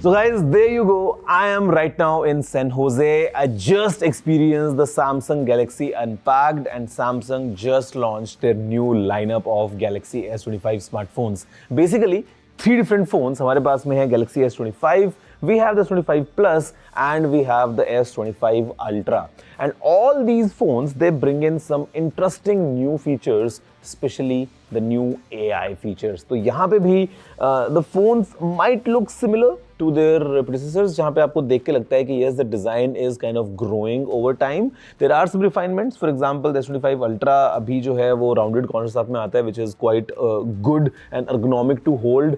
So guys, there you go. I am right now in San Jose. I just experienced the Samsung Galaxy Unpacked, and Samsung just launched their new lineup of Galaxy S25 smartphones. Basically, three different phones. हमारे पास में है Galaxy S25, we have the S25 Plus, and we have the S25 Ultra. And all these phones, they bring in some interesting new features, especially the new AI features. तो यहाँ पे भी the phones might look similar to their predecessors, जहाँ पे आपको देख के लगता है कि yes, the design is kind of growing over time. There are some refinements. For example, the S25 Ultra अभी जो है वो rounded corner साथ में आता है, which is quite good and ergonomic to hold.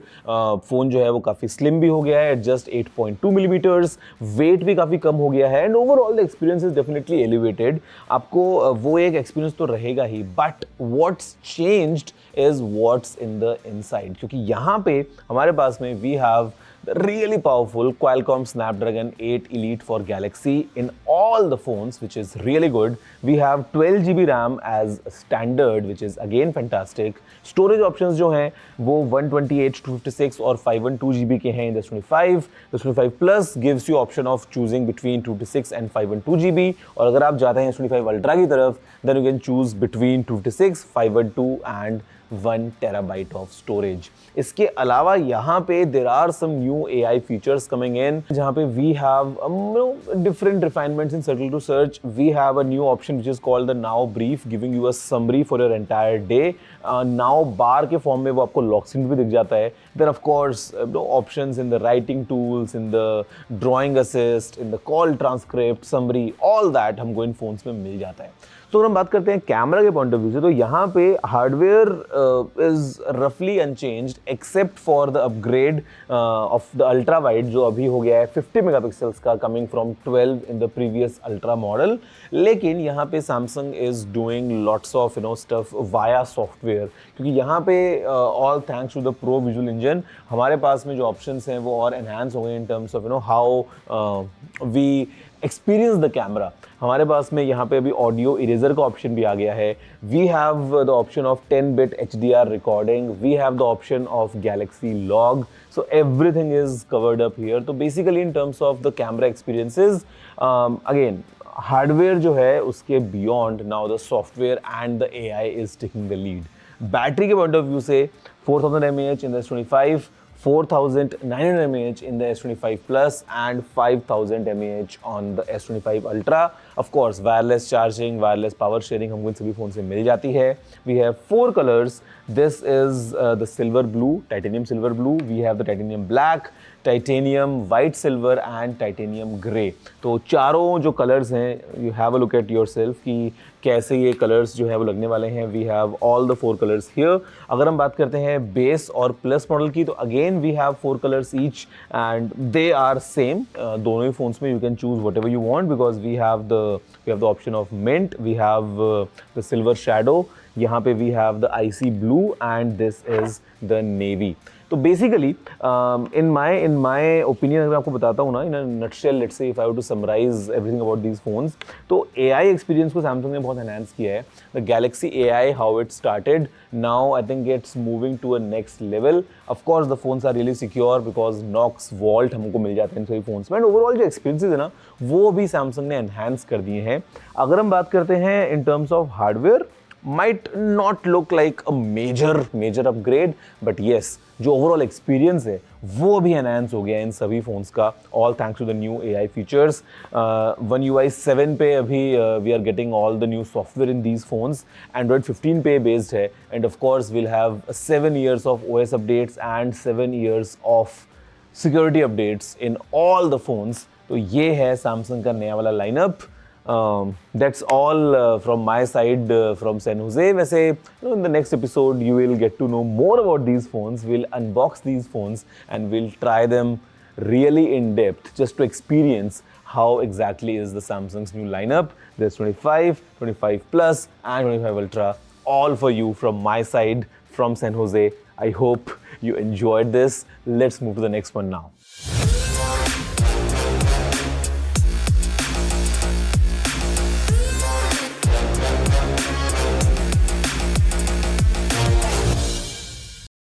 Phone जो है वो काफ़ी slim भी हो गया है, at just 8.2 millimeters. Weight भी काफ़ी कम हो गया है, and overall the experience is definitely elevated. आपको वो एक experience तो रहेगा ही, but what's changed is what's in the inside. क्योंकि यहाँ पे हमारे पास में we have the really powerful Qualcomm Snapdragon 8 Elite for Galaxy in all the phones, which is really good. We have 12GB RAM as standard, which is again fantastic. Storage options जो हैं वो 128, 256 और 512GB के हैं in the S25. The S25 Plus gives you option of choosing between 256 and 512GB. और अगर आप जाते हैं S25 Ultra की तरफ, then you can choose between 256, 512 and 1 terabyte of storage. इसके अलावा यहाँ पे there are some new AI features coming in, जहाँ पे we have different refinements in Circle to Search. We have a new option which is called the Now Brief, giving you a summary for your entire day. Now bar के form में वो आपको lock screen भी दिख जाता है. Then of course options in the writing tools, in the drawing assist, in the call transcript, summary, all that हमको इन phones में मिल जाता है. तो अगर हम बात करते हैं कैमरा के पॉइंट ऑफ व्यू से, तो यहाँ पे हार्डवेयर इज रफली unchanged except for the upgrade of the ultra wide, जो अभी हो गया है 50 मेगापिक्सल्स का, coming from 12 in the previous ultra model. लेकिन यहाँ पे Samsung is doing lots of stuff via software, क्योंकि यहाँ पे all thanks to the pro visual engine हमारे पास में जो ऑप्शंस हैं वो और एनहांस हो गए in terms of how we experience the camera. हमारे पास में यहाँ पे अभी ऑडियो इरेजर का ऑप्शन भी आ गया है. We have the option of 10-bit HDR recording. We have the option of Galaxy log. So everything is covered up here. तो basically in terms of the camera experiences, again hardware जो है उसके beyond now the software and the AI is taking the lead. Battery के point of view से 4000 mAh इन द S25, 4900 mAh in the S25 Plus and 5000 mAh on the S25 Ultra. Of course, wireless charging, wireless power sharing हमको इन सभी phone से मिल जाती है. We have 4 colors. This is the silver blue, titanium silver blue. We have the titanium black, titanium white silver and titanium grey. तो चारों जो colors हैं, you have a look at yourself कि कैसे ये कलर्स जो है वो लगने वाले हैं. We have all the 4 colours here. अगर हम बात करते हैं बेस और प्लस मॉडल की, तो again we have 4 colours each and they are same. दोनों ही फोन्स में you can choose whatever you want, because we have the option of mint, we have the silver shadow, यहाँ पे we have the icy blue and this is the navy. तो basically in my opinion अगर मैं आपको बताता हूँ ना, in a nutshell, let's say if I have to summarise everything about these phones, तो AI एक्सपीरियंस को सैमसंग ने बहुत एनहांस किया है. The Galaxy AI, how it started, now I think it's moving to a next level. Of course the phones are really secure because Knox vault हमको मिल जाता है इन सभी फोन्स में, एंड ओवरऑल जो एक्सपीरियंसेस है ना वो भी सैमसंग ने एनहांस कर दिए हैं. अगर हम बात करते हैं इन terms of hardware, might not look like a major upgrade, but yes, जो ओवरऑल एक्सपीरियंस है वो भी एनहांस हो गया इन सभी फोन्स का, all thanks to the new AI features. One UI 7 पे अभी we are getting all the new software in these phones. Android 15 पे बेस्ड है, and of course will have 7 years of OS updates and 7 years of security updates in all the phones. तो ये है Samsung का नया वाला lineup. That's all from my side from San Jose. वैसे in the next episode you will get to know more about these phones. We'll unbox these phones and we'll try them really in depth just to experience how exactly is the Samsung's new lineup. There's 25, 25 Plus and 25 Ultra, all for you from my side from San Jose. I hope you enjoyed this. Let's move to the next one now.